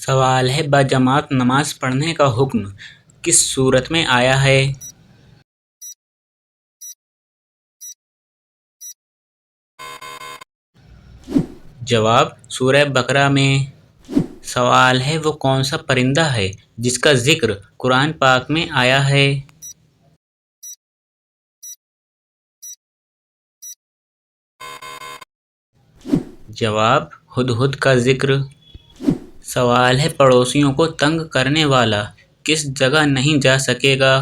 سوال ہے باجماعت نماز پڑھنے کا حکم کس صورت میں آیا ہے؟ جواب سورہ بقرہ میں۔ سوال ہے وہ کون سا پرندہ ہے جس کا ذکر قرآن پاک میں آیا ہے؟ جواب ہدہد کا ذکر۔ سوال ہے پڑوسیوں کو تنگ کرنے والا کس جگہ نہیں جا سکے گا؟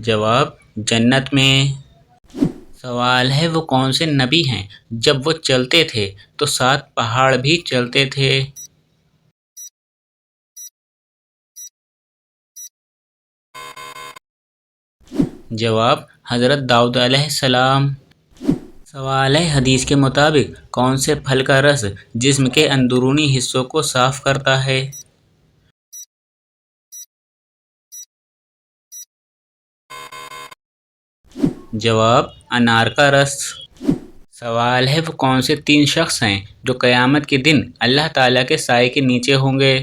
جواب جنت میں۔ سوال ہے وہ کون سے نبی ہیں جب وہ چلتے تھے تو 7 پہاڑ بھی چلتے تھے؟ جواب حضرت داؤد علیہ السلام۔ سوال ہے حدیث کے مطابق کون سے پھل کا رس جسم کے اندرونی حصوں کو صاف کرتا ہے؟ جواب انار کا رس۔ سوال ہے وہ کون سے 3 شخص ہیں جو قیامت کے دن اللہ تعالیٰ کے سائے کے نیچے ہوں گے؟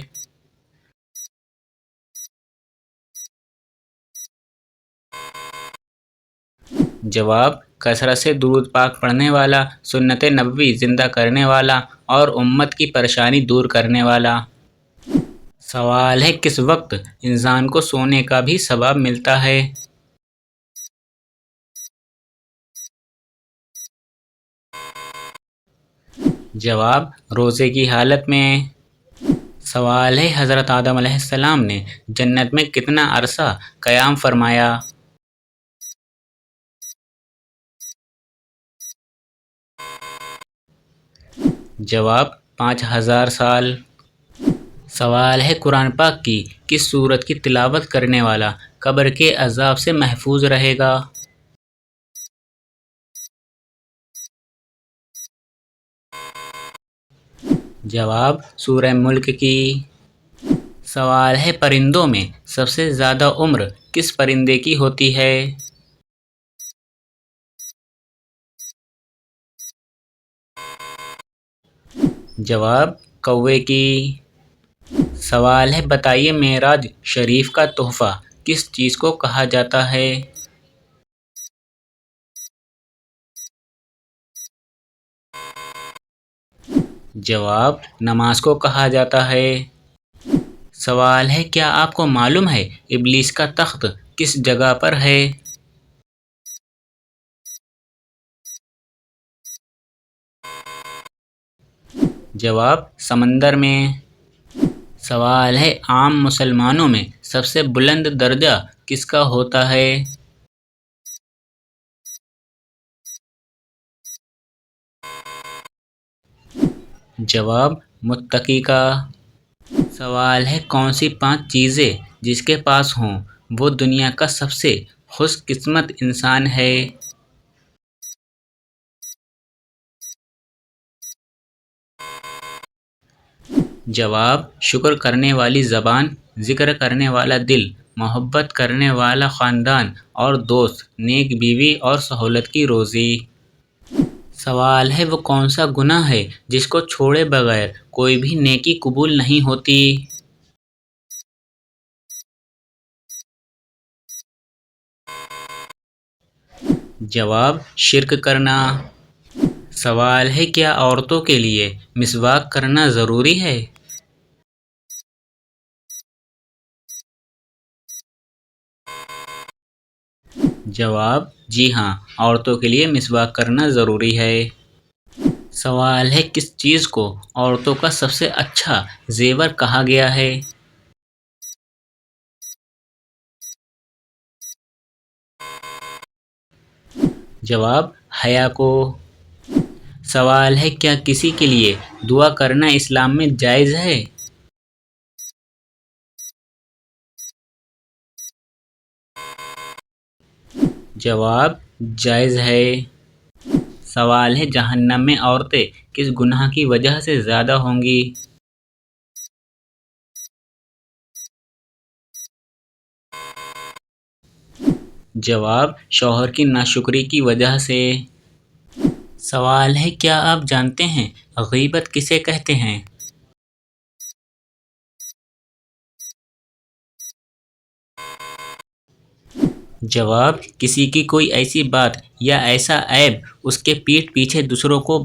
جواب کثرت سے درود پاک پڑھنے والا، سنت نبوی زندہ کرنے والا اور امت کی پریشانی دور کرنے والا۔ سوال ہے کس وقت انسان کو سونے کا بھی ثواب ملتا ہے؟ جواب روزے کی حالت میں۔ سوال ہے حضرت آدم علیہ السلام نے جنت میں کتنا عرصہ قیام فرمایا؟ جواب 5000 سال۔ سوال ہے قرآن پاک کی کس سورت کی تلاوت کرنے والا قبر کے عذاب سے محفوظ رہے گا؟ جواب سورہ ملک کی۔ سوال ہے پرندوں میں سب سے زیادہ عمر کس پرندے کی ہوتی ہے؟ جواب کوے کی۔ سوال ہے بتائیے معراج شریف کا تحفہ کس چیز کو کہا جاتا ہے؟ جواب نماز کو کہا جاتا ہے۔ سوال ہے کیا آپ کو معلوم ہے ابلیس کا تخت کس جگہ پر ہے؟ جواب سمندر میں۔ سوال ہے عام مسلمانوں میں سب سے بلند درجہ کس کا ہوتا ہے؟ جواب متقی کا۔ سوال ہے کون سی 5 چیزیں جس کے پاس ہوں وہ دنیا کا سب سے خوش قسمت انسان ہے؟ جواب شکر کرنے والی زبان، ذکر کرنے والا دل، محبت کرنے والا خاندان اور دوست، نیک بیوی اور سہولت کی روزی۔ سوال ہے وہ کون سا گناہ ہے جس کو چھوڑے بغیر کوئی بھی نیکی قبول نہیں ہوتی؟ جواب شرک کرنا۔ سوال ہے کیا عورتوں کے لیے مسواک کرنا ضروری ہے؟ جواب جی ہاں، عورتوں کے لیے مسواک کرنا ضروری ہے۔ سوال ہے کس چیز کو عورتوں کا سب سے اچھا زیور کہا گیا ہے؟ جواب حیا کو۔ سوال ہے کیا کسی کے لیے دعا کرنا اسلام میں جائز ہے؟ جواب جائز ہے۔ سوال ہے جہنم میں عورتیں کس گناہ کی وجہ سے زیادہ ہوں گی؟ جواب شوہر کی ناشکری کی وجہ سے۔ سوال ہے کیا آپ جانتے ہیں غیبت کسے کہتے ہیں؟ جواب کسی کی کوئی ایسی بات یا ایسا عیب اس کے پیٹھ پیچھے دوسروں کو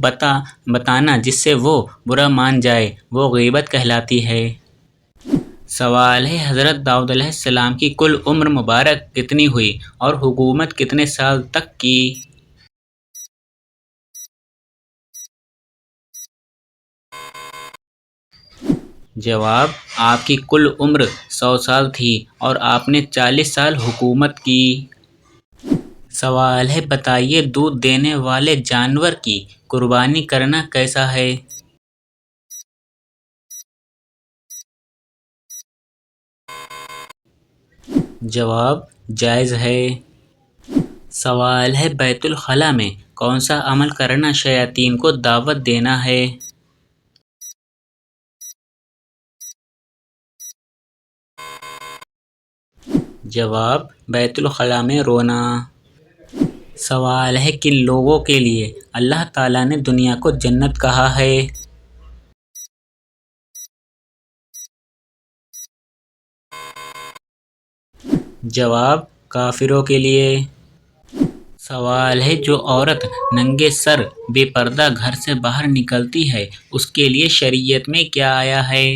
بتانا جس سے وہ برا مان جائے، وہ غیبت کہلاتی ہے۔ سوال ہے حضرت داؤد علیہ السلام کی کل عمر مبارک کتنی ہوئی اور حکومت کتنے سال تک کی؟ جواب آپ کی کل عمر 100 سال تھی اور آپ نے 40 سال حکومت کی۔ سوال ہے بتائیے دودھ دینے والے جانور کی قربانی کرنا کیسا ہے؟ جواب جائز ہے۔ سوال ہے بیت الخلاء میں کون سا عمل کرنا شیاطین کو دعوت دینا ہے؟ جواب بیت الخلاء میں رونا۔ سوال ہے کن لوگوں کے لیے اللہ تعالیٰ نے دنیا کو جنت کہا ہے؟ جواب کافروں کے لیے۔ سوال ہے جو عورت ننگے سر بے پردہ گھر سے باہر نکلتی ہے اس کے لیے شریعت میں کیا آیا ہے؟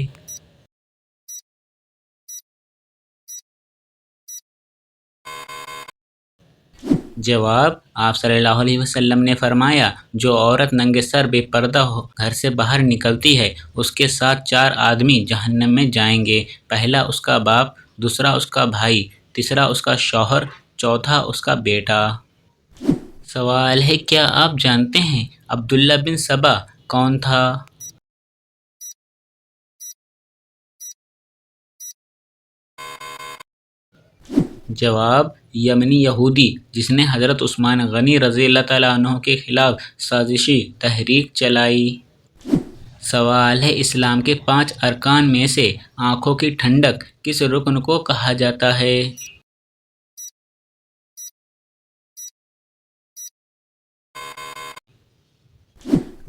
جواب آپ صلی اللہ علیہ وسلم نے فرمایا جو عورت ننگے سر بے پردہ گھر سے باہر نکلتی ہے اس کے ساتھ 4 آدمی جہنم میں جائیں گے، پہلا اس کا باپ، دوسرا اس کا بھائی، تیسرا اس کا شوہر، چوتھا اس کا بیٹا۔ سوال ہے کیا آپ جانتے ہیں عبداللہ بن سبا کون تھا؟ جواب یمنی یہودی جس نے حضرت عثمان غنی رضی اللہ تعالیٰ عنہ کے خلاف سازشی تحریک چلائی۔ سوال ہے اسلام کے 5 ارکان میں سے آنکھوں کی ٹھنڈک کس رکن کو کہا جاتا ہے؟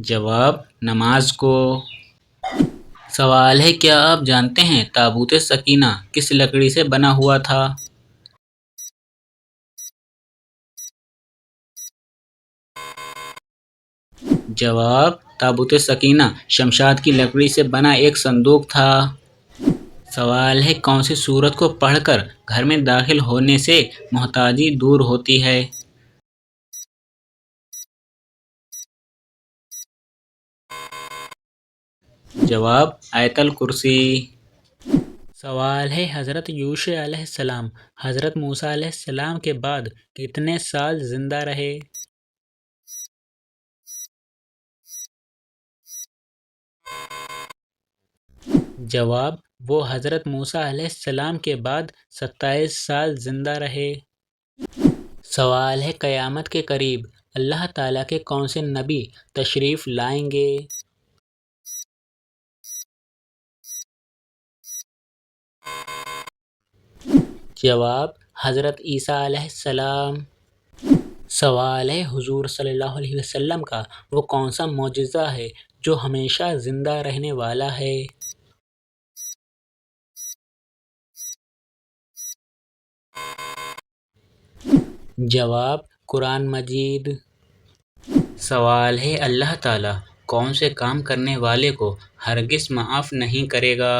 جواب نماز کو۔ سوال ہے کیا آپ جانتے ہیں تابوت سکینہ کس لکڑی سے بنا ہوا تھا؟ جواب تابوت سکینہ شمشاد کی لکڑی سے بنا ایک صندوق تھا۔ سوال ہے کون سی سورت کو پڑھ کر گھر میں داخل ہونے سے محتاجی دور ہوتی ہے؟ جواب آیت الکرسی۔ سوال ہے حضرت یوشع علیہ السلام حضرت موسیٰ علیہ السلام کے بعد کتنے سال زندہ رہے؟ جواب وہ حضرت موسیٰ علیہ السلام کے بعد 27 سال زندہ رہے۔ سوال ہے قیامت کے قریب اللہ تعالیٰ کے کون سے نبی تشریف لائیں گے؟ جواب حضرت عیسیٰ علیہ السلام۔ سوال ہے حضور صلی اللہ علیہ وسلم کا وہ کون سا معجزہ ہے جو ہمیشہ زندہ رہنے والا ہے؟ جواب قرآن مجید۔ سوال ہے اللہ تعالیٰ کون سے کام کرنے والے کو ہرگز معاف نہیں کرے گا؟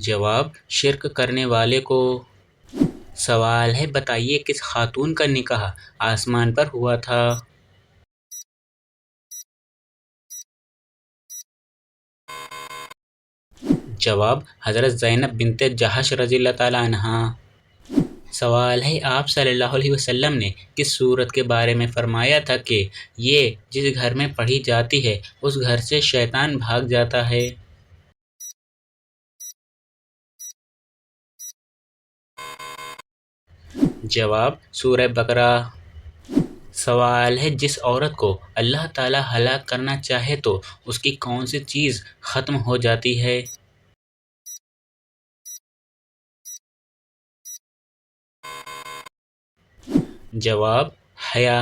جواب شرک کرنے والے کو۔ سوال ہے بتائیے کس خاتون کا نکاح آسمان پر ہوا تھا؟ جواب حضرت زینب بنت جحش رضی اللہ تعالیٰ عنہا۔ سوال ہے آپ صلی اللہ علیہ وسلم نے کس سورت کے بارے میں فرمایا تھا کہ یہ جس گھر میں پڑھی جاتی ہے اس گھر سے شیطان بھاگ جاتا ہے؟ جواب سورہ بقرہ۔ سوال ہے جس عورت کو اللہ تعالیٰ ہلاک کرنا چاہے تو اس کی کون سی چیز ختم ہو جاتی ہے؟ جواب حیا۔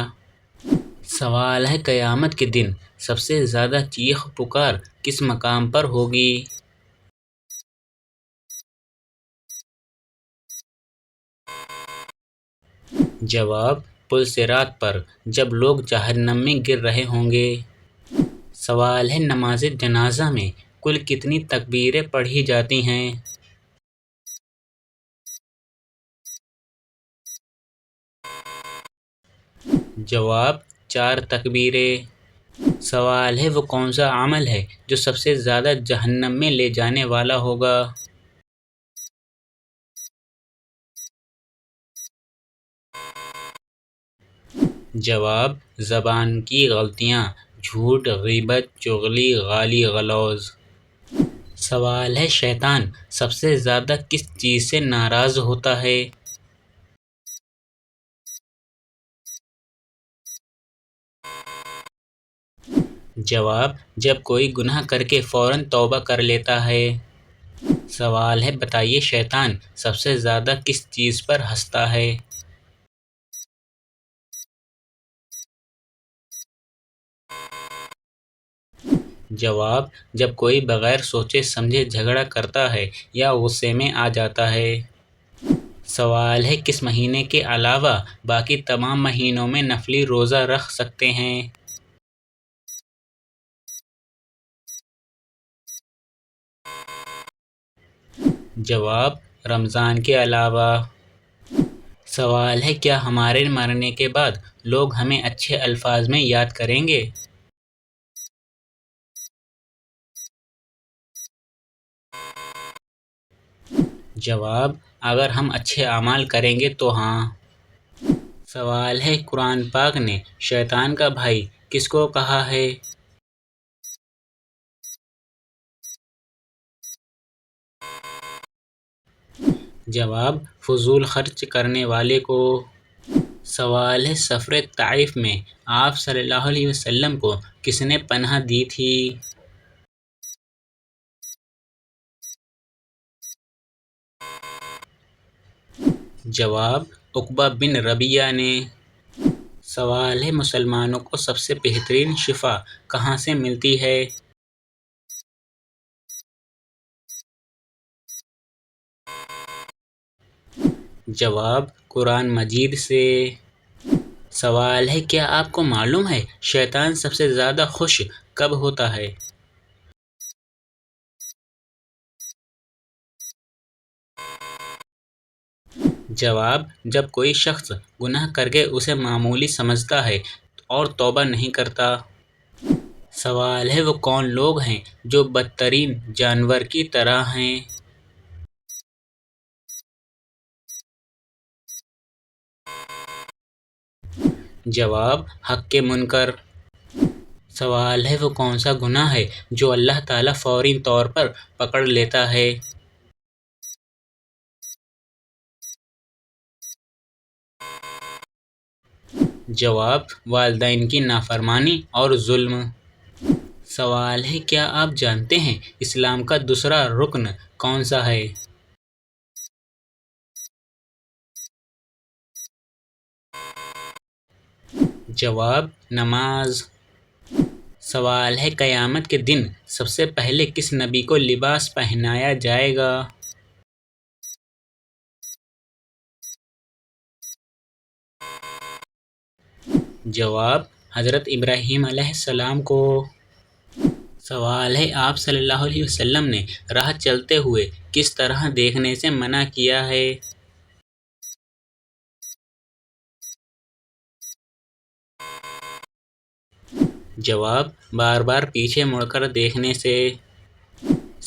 سوال ہے قیامت کے دن سب سے زیادہ چیخ پکار کس مقام پر ہوگی؟ جواب پل صراط پر، جب لوگ جہنم میں گر رہے ہوں گے۔ سوال ہے نماز جنازہ میں کل کتنی تکبیریں پڑھی جاتی ہیں؟ جواب 4 تکبیریں۔ سوال ہے وہ کون سا عمل ہے جو سب سے زیادہ جہنم میں لے جانے والا ہوگا؟ جواب زبان کی غلطیاں، جھوٹ، غیبت، چغلی، گالی غلوظ۔ سوال ہے شیطان سب سے زیادہ کس چیز سے ناراض ہوتا ہے؟ جواب جب کوئی گناہ کر کے فوراً توبہ کر لیتا ہے۔ سوال ہے بتائیے شیطان سب سے زیادہ کس چیز پر ہنستا ہے؟ جواب جب کوئی بغیر سوچے سمجھے جھگڑا کرتا ہے یا غصے میں آ جاتا ہے۔ سوال ہے کس مہینے کے علاوہ باقی تمام مہینوں میں نفلی روزہ رکھ سکتے ہیں؟ جواب رمضان کے علاوہ۔ سوال ہے کیا ہمارے مرنے کے بعد لوگ ہمیں اچھے الفاظ میں یاد کریں گے؟ جواب اگر ہم اچھے اعمال کریں گے تو ہاں۔ سوال ہے قرآن پاک نے شیطان کا بھائی کس کو کہا ہے؟ جواب فضول خرچ کرنے والے کو۔ سوال ہے سفر طائف میں آپ صلی اللہ علیہ وسلم کو کس نے پناہ دی تھی؟ جواب عقبہ بن ربیعہ نے۔ سوال ہے مسلمانوں کو سب سے بہترین شفا کہاں سے ملتی ہے؟ جواب قرآن مجید سے۔ سوال ہے کیا آپ کو معلوم ہے شیطان سب سے زیادہ خوش کب ہوتا ہے؟ جواب جب کوئی شخص گناہ کر کے اسے معمولی سمجھتا ہے اور توبہ نہیں کرتا۔ سوال ہے وہ کون لوگ ہیں جو بدترین جانور کی طرح ہیں؟ جواب حق کے منکر۔ سوال ہے وہ کون سا گناہ ہے جو اللہ تعالیٰ فوری طور پر پکڑ لیتا ہے؟ جواب والدین کی نافرمانی اور ظلم۔ سوال ہے کیا آپ جانتے ہیں اسلام کا دوسرا رکن کون سا ہے؟ جواب نماز۔ سوال ہے قیامت کے دن سب سے پہلے کس نبی کو لباس پہنایا جائے گا؟ جواب حضرت ابراہیم علیہ السلام کو۔ سوال ہے آپ صلی اللہ علیہ وسلم نے راہ چلتے ہوئے کس طرح دیکھنے سے منع کیا ہے؟ جواب بار بار پیچھے مڑ کر دیکھنے سے۔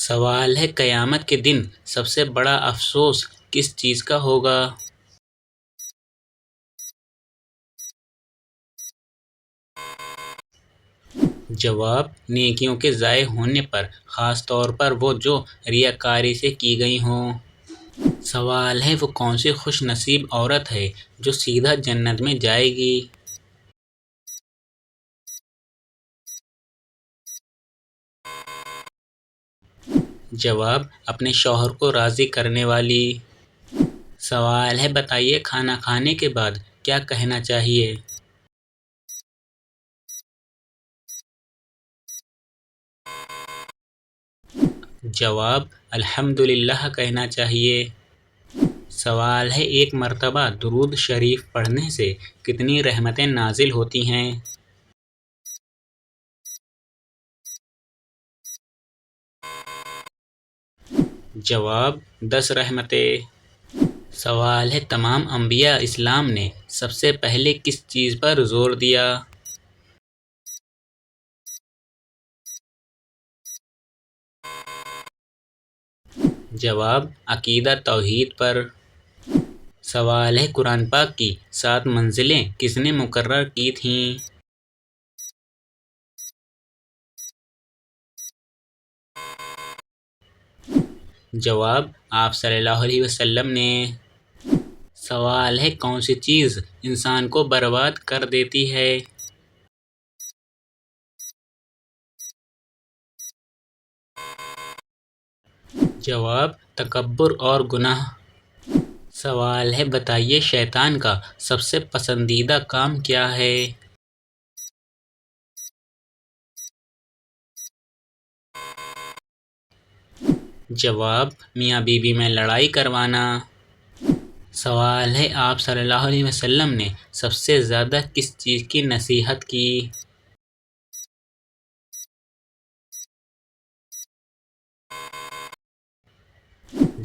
سوال ہے قیامت کے دن سب سے بڑا افسوس کس چیز کا ہوگا؟ جواب نیکیوں کے ضائع ہونے پر، خاص طور پر وہ جو ریاکاری سے کی گئی ہوں۔ سوال ہے وہ کون سی خوش نصیب عورت ہے جو سیدھا جنت میں جائے گی؟ جواب اپنے شوہر کو راضی کرنے والی۔ سوال ہے بتائیے کھانا کھانے کے بعد کیا کہنا چاہیے؟ جواب: الحمدللہ کہنا چاہیے۔ سوال ہے: ایک مرتبہ درود شریف پڑھنے سے کتنی رحمتیں نازل ہوتی ہیں؟ جواب: 10 رحمتیں۔ سوال ہے: تمام انبیاء اسلام نے سب سے پہلے کس چیز پر زور دیا؟ جواب: عقیدہ توحید پر۔ سوال ہے: قرآن پاک کی 7 منزلیں کس نے مقرر کی تھیں؟ جواب: آپ صلی اللہ علیہ وسلم نے۔ سوال ہے: کون سی چیز انسان کو برباد کر دیتی ہے؟ جواب: تکبر اور گناہ۔ سوال ہے: بتائیے شیطان کا سب سے پسندیدہ کام کیا ہے؟ جواب: میاں بیوی میں لڑائی کروانا۔ سوال ہے: آپ صلی اللہ علیہ وسلم نے سب سے زیادہ کس چیز کی نصیحت کی؟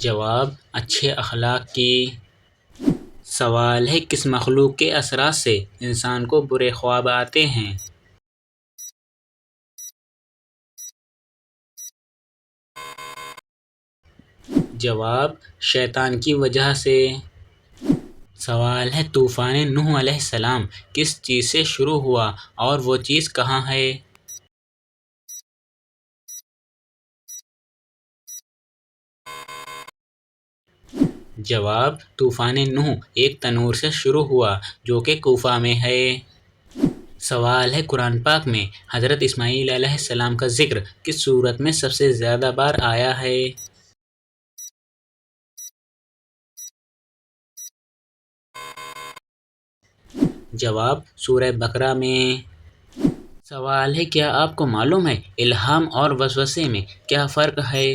جواب: اچھے اخلاق کی۔ سوال ہے: کس مخلوق کے اثرات سے انسان کو برے خواب آتے ہیں؟ جواب: شیطان کی وجہ سے۔ سوال ہے: طوفان نوح علیہ السلام کس چیز سے شروع ہوا اور وہ چیز کہاں ہے؟ جواب: طوفان نوح ایک تنور سے شروع ہوا جو کہ کوفہ میں ہے۔ سوال ہے: قرآن پاک میں حضرت اسماعیل علیہ السلام کا ذکر کس سورت میں سب سے زیادہ بار آیا ہے؟ جواب: سورہ بقرہ میں۔ سوال ہے: کیا آپ کو معلوم ہے الہام اور وسوسے میں کیا فرق ہے؟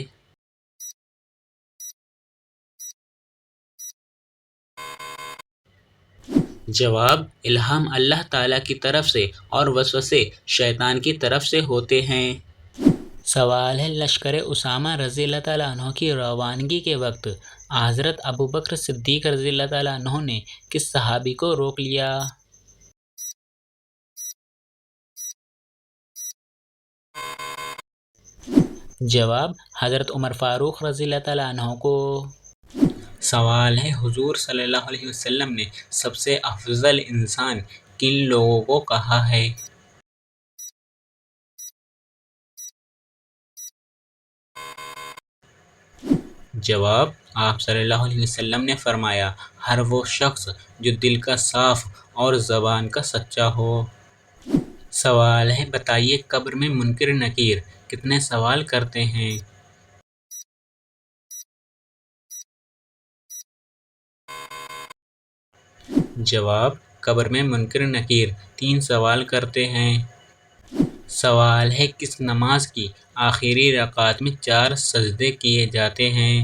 جواب: الہام اللہ تعالیٰ کی طرف سے اور وسوسے شیطان کی طرف سے ہوتے ہیں۔ سوال ہے: لشکر اسامہ رضی اللہ تعالیٰ عنہ کی روانگی کے وقت حضرت ابوبکر صدیق رضی اللہ تعالیٰ عنہ نے کس صحابی کو روک لیا؟ جواب: حضرت عمر فاروق رضی اللہ تعالیٰ عنہ کو۔ سوال ہے: حضور صلی اللہ علیہ وسلم نے سب سے افضل انسان کن لوگوں کو کہا ہے؟ جواب: آپ صلی اللہ علیہ وسلم نے فرمایا، ہر وہ شخص جو دل کا صاف اور زبان کا سچا ہو۔ سوال ہے: بتائیے قبر میں منکر نکیر کتنے سوال کرتے ہیں؟ جواب: قبر میں منکر نکیر 3 سوال کرتے ہیں۔ سوال ہے: کس نماز کی آخری رکعت میں 4 سجدے کیے جاتے ہیں؟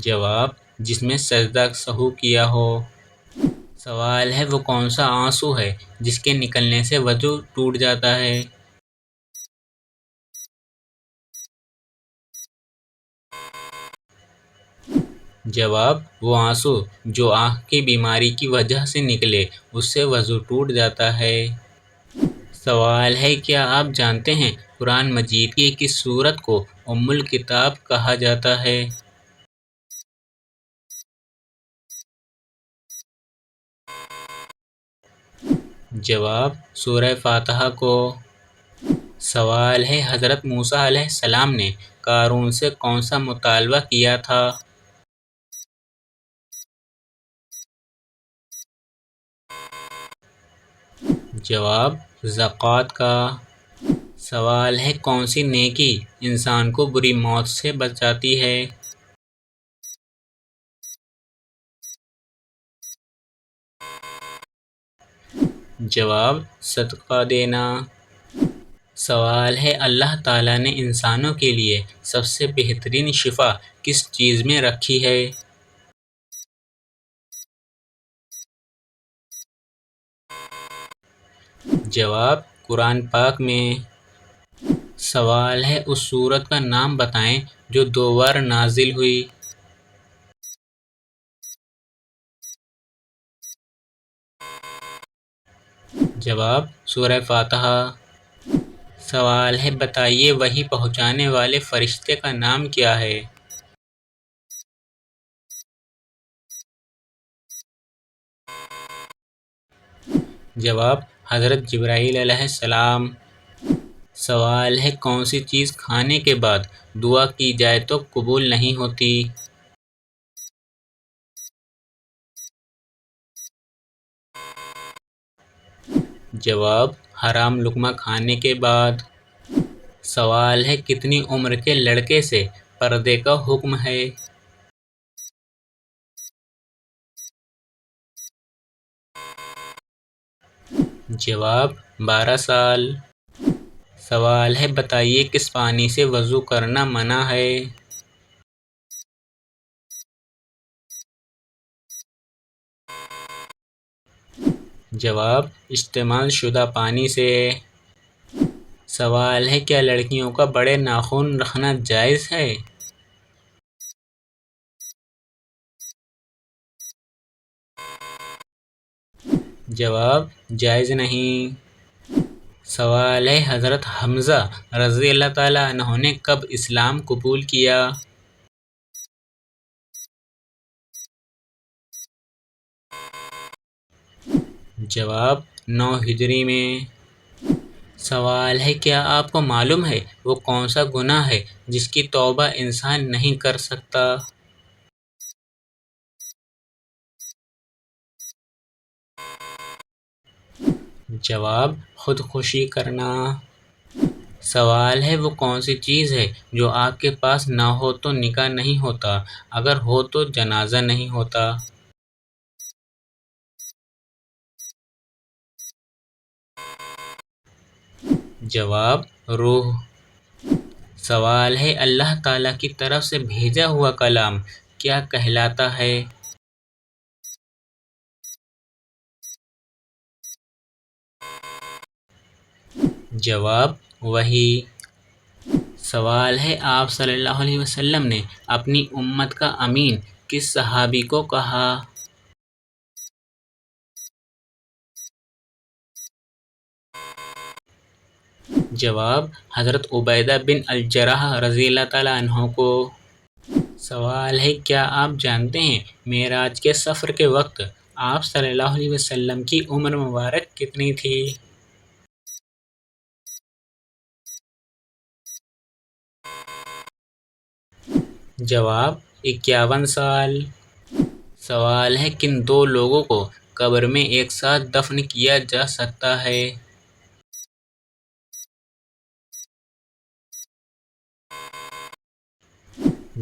جواب: جس میں سجدہ سہو کیا ہو۔ سوال ہے: وہ کون سا آنسو ہے جس کے نکلنے سے وضو ٹوٹ جاتا ہے؟ جواب: وہ آنسو جو آنکھ کی بیماری کی وجہ سے نکلے اس سے وضو ٹوٹ جاتا ہے۔ سوال ہے: کیا آپ جانتے ہیں قرآن مجید کی کس سورت کو ام الکتاب کہا جاتا ہے؟ جواب: سورہ فاتحہ کو۔ سوال ہے: حضرت موسیٰ علیہ السلام نے قارون سے کون سا مطالبہ کیا تھا؟ جواب: زکوٰۃ کا۔ سوال ہے کون سی نیکی انسان کو بری موت سے بچاتی ہے؟ جواب صدقہ دینا۔ سوال ہے اللہ تعالیٰ نے انسانوں کے لیے سب سے بہترین شفا کس چیز میں رکھی ہے؟ جواب قرآن پاک میں۔ سوال ہے اس سورت کا نام بتائیں جو 2 بار نازل ہوئی۔ جواب سورہ فاتحہ۔ سوال ہے بتائیے وحی پہنچانے والے فرشتے کا نام کیا ہے؟ جواب حضرت جبرائیل علیہ السلام۔ سوال ہے کون سی چیز کھانے کے بعد دعا کی جائے تو قبول نہیں ہوتی؟ جواب حرام لقمہ کھانے کے بعد۔ سوال ہے کتنی عمر کے لڑکے سے پردے کا حکم ہے؟ جواب 12 سال۔ سوال ہے بتائیے کس پانی سے وضو کرنا منع ہے؟ جواب استعمال شدہ پانی سے۔ سوال ہے کیا لڑکیوں کا بڑے ناخن رکھنا جائز ہے؟ جواب جائز نہیں۔ سوال ہے حضرت حمزہ رضی اللہ تعالیٰ عنہ نے کب اسلام قبول کیا؟ جواب 9 ہجری میں۔ سوال ہے کیا آپ کو معلوم ہے وہ کون سا گناہ ہے جس کی توبہ انسان نہیں کر سکتا؟ جواب خودکشی کرنا۔ سوال ہے وہ کون سی چیز ہے جو آپ کے پاس نہ ہو تو نکاح نہیں ہوتا، اگر ہو تو جنازہ نہیں ہوتا؟ جواب روح۔ سوال ہے اللہ تعالیٰ کی طرف سے بھیجا ہوا کلام کیا کہلاتا ہے؟ جواب وحی۔ سوال ہے آپ صلی اللہ علیہ وسلم نے اپنی امت کا امین کس صحابی کو کہا؟ جواب حضرت عبیدہ بن الجراح رضی اللہ تعالیٰ عنہ کو۔ سوال ہے کیا آپ جانتے ہیں معراج کے سفر کے وقت آپ صلی اللہ علیہ وسلم کی عمر مبارک کتنی تھی؟ جواب 51 سال۔ سوال ہے کن 2 لوگوں کو قبر میں ایک ساتھ دفن کیا جا سکتا ہے؟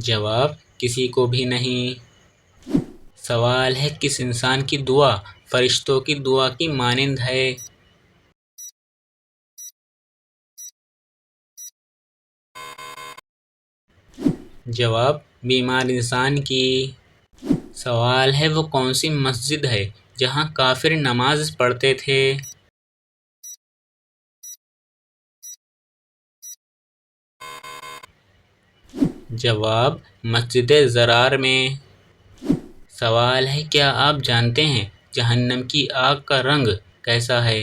جواب کسی کو بھی نہیں۔ سوال ہے کس انسان کی دعا فرشتوں کی دعا کی مانند ہے؟ جواب بیمار انسان کی۔ سوال ہے وہ کون سی مسجد ہے جہاں کافر نماز پڑھتے تھے؟ جواب مسجد ضرار میں۔ سوال ہے کیا آپ جانتے ہیں جہنم کی آگ کا رنگ کیسا ہے؟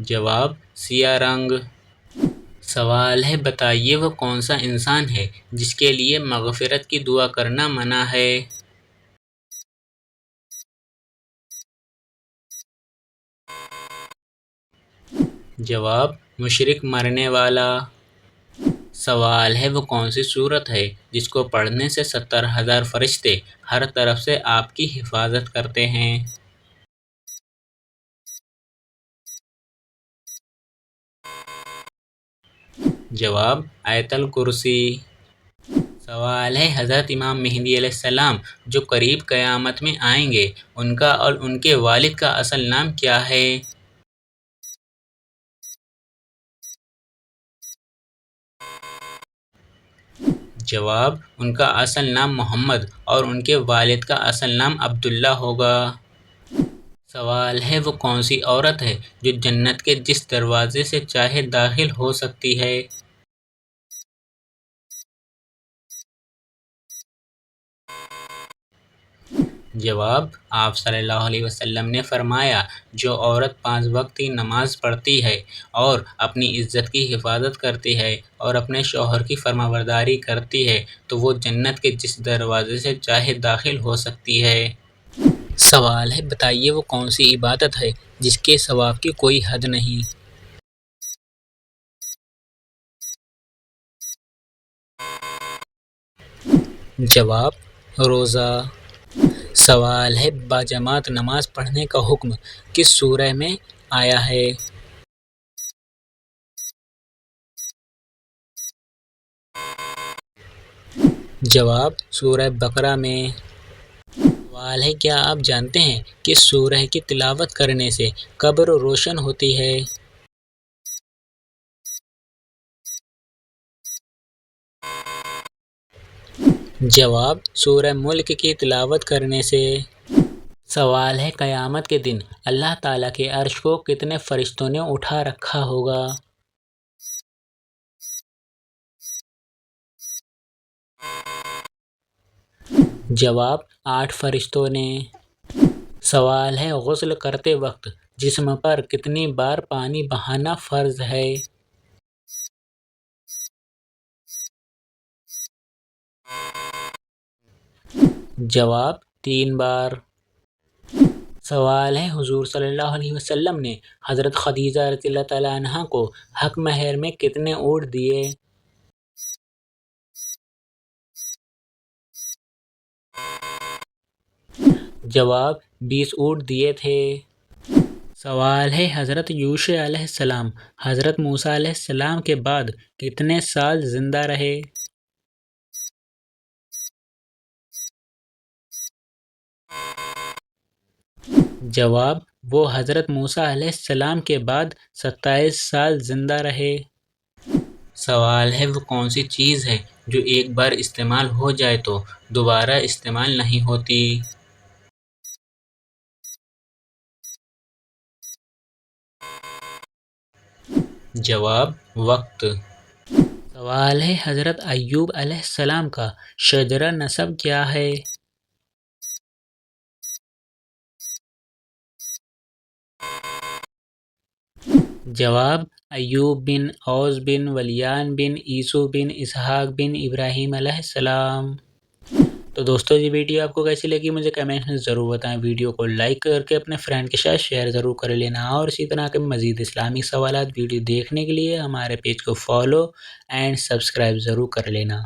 جواب سیاہ رنگ۔ سوال ہے بتائیے وہ کون سا انسان ہے جس کے لیے مغفرت کی دعا کرنا منع ہے؟ جواب مشرک مرنے والا۔ سوال ہے وہ کون سی صورت ہے جس کو پڑھنے سے 70,000 فرشتے ہر طرف سے آپ کی حفاظت کرتے ہیں؟ جواب آیت الکرسی۔ سوال ہے حضرت امام مہدی علیہ السلام جو قریب قیامت میں آئیں گے ان کا اور ان کے والد کا اصل نام کیا ہے؟ جواب ان کا اصل نام محمد اور ان کے والد کا اصل نام عبداللہ ہوگا۔ سوال ہے وہ کون سی عورت ہے جو جنت کے جس دروازے سے چاہے داخل ہو سکتی ہے؟ جواب آپ صلی اللہ علیہ وسلم نے فرمایا جو عورت 5 وقت کی نماز پڑھتی ہے اور اپنی عزت کی حفاظت کرتی ہے اور اپنے شوہر کی فرمانبرداری کرتی ہے تو وہ جنت کے جس دروازے سے چاہے داخل ہو سکتی ہے۔ سوال ہے بتائیے وہ کون سی عبادت ہے جس کے ثواب کی کوئی حد نہیں؟ جواب روزہ۔ سوال ہے باجماعت نماز پڑھنے کا حکم کس سورہ میں آیا ہے؟ جواب سورہ بقرہ میں۔ سوال ہے کیا آپ جانتے ہیں کہ سورہ کی تلاوت کرنے سے قبر روشن ہوتی ہے؟ جواب سورہ ملک کی تلاوت کرنے سے۔ سوال ہے قیامت کے دن اللہ تعالیٰ کے عرش کو کتنے فرشتوں نے اٹھا رکھا ہوگا؟ جواب 8 فرشتوں نے۔ سوال ہے غسل کرتے وقت جسم پر کتنی بار پانی بہانا فرض ہے؟ جواب 3 بار۔ سوال ہے حضور صلی اللہ علیہ وسلم نے حضرت خدیجہ رضی اللہ تعالیٰ عنہا کو حق مہر میں کتنے اونٹ دیے؟ جواب 20 اونٹ دیے تھے۔ سوال ہے حضرت یوشع علیہ السلام حضرت موسیٰ علیہ السلام کے بعد کتنے سال زندہ رہے؟ جواب وہ حضرت موسیٰ علیہ السلام کے بعد 27 سال زندہ رہے۔ سوال ہے وہ کون سی چیز ہے جو ایک بار استعمال ہو جائے تو دوبارہ استعمال نہیں ہوتی؟ جواب وقت۔ سوال ہے حضرت ایوب علیہ السلام کا شجرہ نسب کیا ہے؟ جواب ایوب بن اوس بن ولیان بن عیسو بن اسحاق بن ابراہیم علیہ السلام۔ تو دوستو یہ ویڈیو آپ کو کیسی لگی مجھے کمنٹ میں ضرور بتائیں۔ ویڈیو کو لائک کر کے اپنے فرینڈ کے ساتھ شیئر ضرور کر لینا اور اسی طرح کے مزید اسلامی سوالات ویڈیو دیکھنے کے لیے ہمارے پیج کو فالو اینڈ سبسکرائب ضرور کر لینا۔